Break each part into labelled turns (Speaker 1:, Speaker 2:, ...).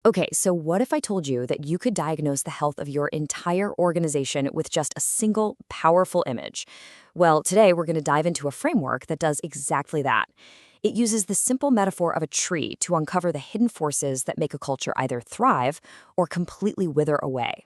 Speaker 1: Okay, so what if I told you that you could diagnose the health of your entire organization with just a single powerful image? Well, today we're going to dive into a framework that does exactly that. It uses the simple metaphor of a tree to uncover the hidden forces that make a culture either thrive or completely wither away.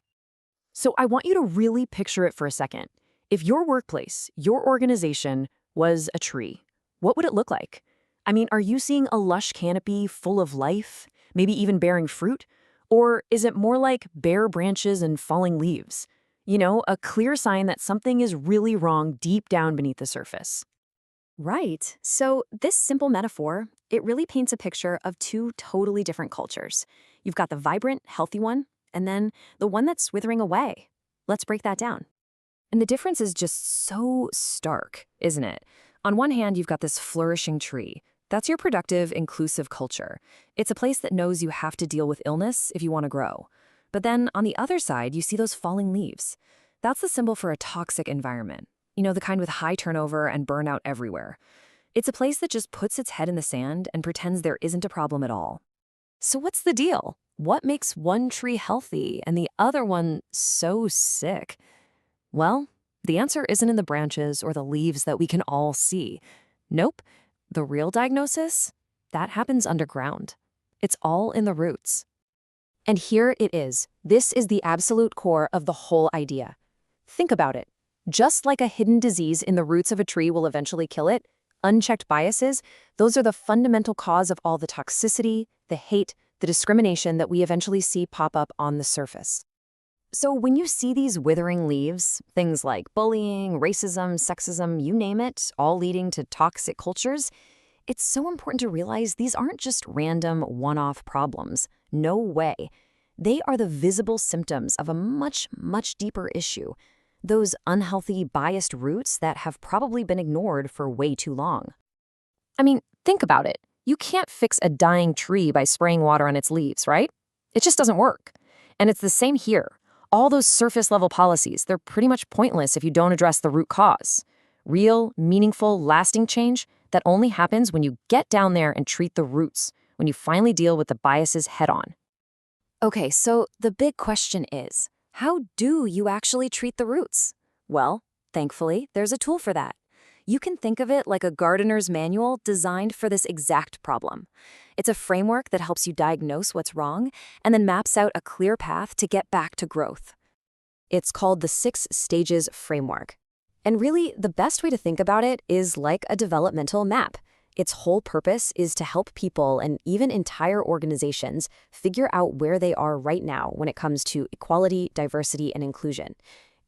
Speaker 1: So I want you to really picture it for a second. If your workplace, your organization, was a tree, what would it look like? I mean, are you seeing a lush canopy full of life, maybe even bearing fruit? Or is it more like bare branches and falling leaves? You know, a clear sign that something is really wrong deep down beneath the surface. Right. So, this simple metaphor, it really paints a picture of two totally different cultures. You've got the vibrant, healthy one, and then the one that's withering away. Let's break that down. And the difference is just so stark, isn't it? On one hand, you've got this flourishing tree. That's your productive, inclusive culture. It's a place that knows you have to deal with illness if you want to grow. But then on the other side, you see those falling leaves. That's the symbol for a toxic environment. You know, the kind with high turnover and burnout everywhere. It's a place that just puts its head in the sand and pretends there isn't a problem at all. So what's the deal? What makes one tree healthy and the other one so sick? Well, the answer isn't in the branches or the leaves that we can all see. Nope. The real diagnosis? That happens underground. It's all in the roots. And here it is. This is the absolute core of the whole idea. Think about it. Just like a hidden disease in the roots of a tree will eventually kill it, unchecked biases, those are the fundamental cause of all the toxicity, the hate, the discrimination that we eventually see pop up on the surface. So when you see these withering leaves, things like bullying, racism, sexism, you name it, all leading to toxic cultures, it's so important to realize these aren't just random one-off problems. No way. They are the visible symptoms of a much, much deeper issue. Those unhealthy, biased roots that have probably been ignored for way too long. I mean, think about it. You can't fix a dying tree by spraying water on its leaves, right? It just doesn't work. And it's the same here. All those surface-level policies, they're pretty much pointless if you don't address the root cause. Real, meaningful, lasting change, that only happens when you get down there and treat the roots, when you finally deal with the biases head-on. Okay, so the big question is, how do you actually treat the roots? Well, thankfully, there's a tool for that. You can think of it like a gardener's manual designed for this exact problem. It's a framework that helps you diagnose what's wrong and then maps out a clear path to get back to growth. It's called the 6 Stages Framework. And really, the best way to think about it is like a developmental map. Its whole purpose is to help people and even entire organizations figure out where they are right now when it comes to equality, diversity, and inclusion.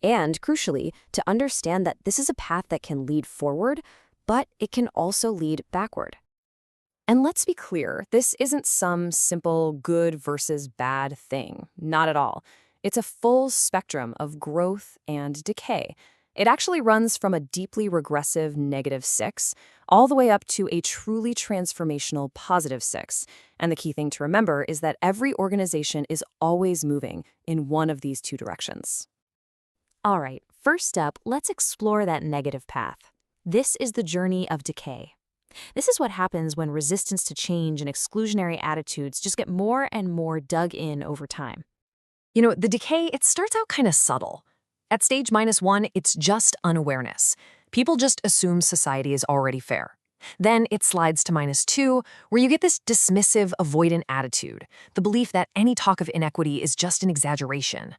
Speaker 1: And crucially, to understand that this is a path that can lead forward, but it can also lead backward. And let's be clear, this isn't some simple good versus bad thing. Not at all. It's a full spectrum of growth and decay. It actually runs from a deeply regressive -6 all the way up to a truly transformational +6. And the key thing to remember is that every organization is always moving in one of these two directions. All right, first up, let's explore that negative path. This is the journey of decay. This is what happens when resistance to change and exclusionary attitudes just get more and more dug in over time. You know, the decay, it starts out kind of subtle. At stage -1, it's just unawareness. People just assume society is already fair. Then it slides to -2, where you get this dismissive, avoidant attitude, the belief that any talk of inequity is just an exaggeration.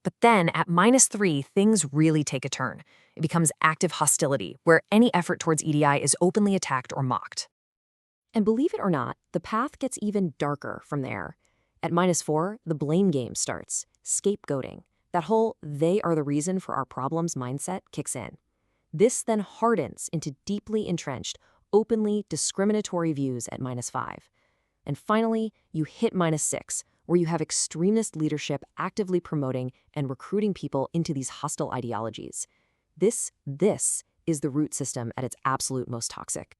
Speaker 1: But then at -3, things really take a turn. It becomes active hostility, where any effort towards EDI is openly attacked or mocked. And believe it or not, the path gets even darker from there. At -4, the blame game starts, scapegoating. That whole they are the reason for our problems mindset kicks in. This then hardens into deeply entrenched, openly discriminatory views at -5. And finally, you hit -6, where you have extremist leadership actively promoting and recruiting people into these hostile ideologies. This is the root system at its absolute most toxic.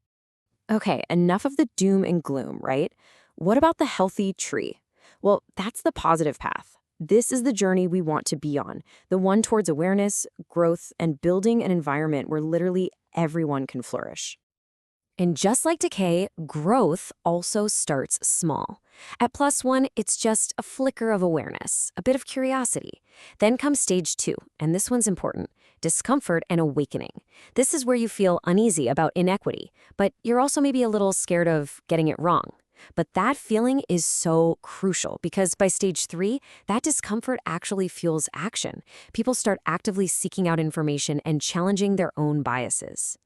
Speaker 1: Okay, enough of the doom and gloom, right? What about the healthy tree? Well, that's the positive path. This is the journey we want to be on, the one towards awareness, growth, and building an environment where literally everyone can flourish. And just like decay, growth also starts small. At +1, it's just a flicker of awareness, a bit of curiosity. Then comes stage 2, and this one's important: discomfort and awakening. This is where you feel uneasy about inequity, but you're also maybe a little scared of getting it wrong. But that feeling is so crucial because by stage 3, that discomfort actually fuels action. People start actively seeking out information and challenging their own biases.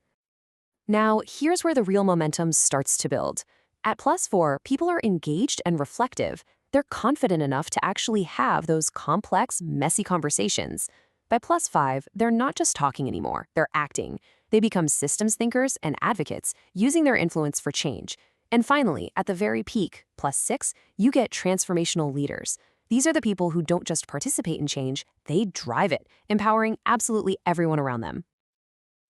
Speaker 1: Now, here's where the real momentum starts to build. At +4, people are engaged and reflective. They're confident enough to actually have those complex, messy conversations. By +5, they're not just talking anymore, they're acting. They become systems thinkers and advocates, using their influence for change. And finally, at the very peak, +6, you get transformational leaders. These are the people who don't just participate in change, they drive it, empowering absolutely everyone around them.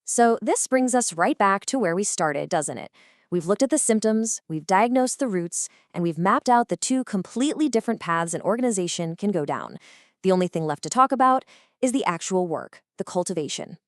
Speaker 1: So this brings us right back to where we started, doesn't it? We've looked at the symptoms, we've diagnosed the roots, and we've mapped out the two completely different paths an organization can go down. The only thing left to talk about is the actual work, the cultivation.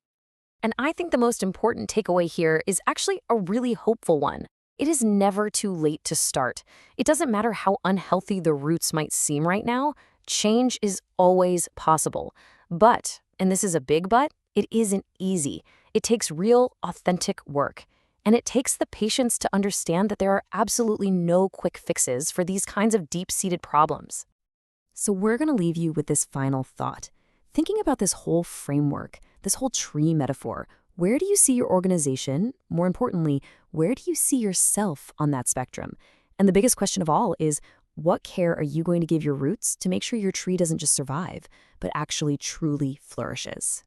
Speaker 1: And I think the most important takeaway here is actually a really hopeful one. It is never too late to start. It doesn't matter how unhealthy the roots might seem right now, change is always possible. But, and this is a big but, it isn't easy. It takes real, authentic work. And it takes the patience to understand that there are absolutely no quick fixes for these kinds of deep-seated problems. So we're going to leave you with this final thought. Thinking about this whole framework, this whole tree metaphor, where do you see your organization? More importantly, where do you see yourself on that spectrum? And the biggest question of all is, what care are you going to give your roots to make sure your tree doesn't just survive, but actually truly flourishes?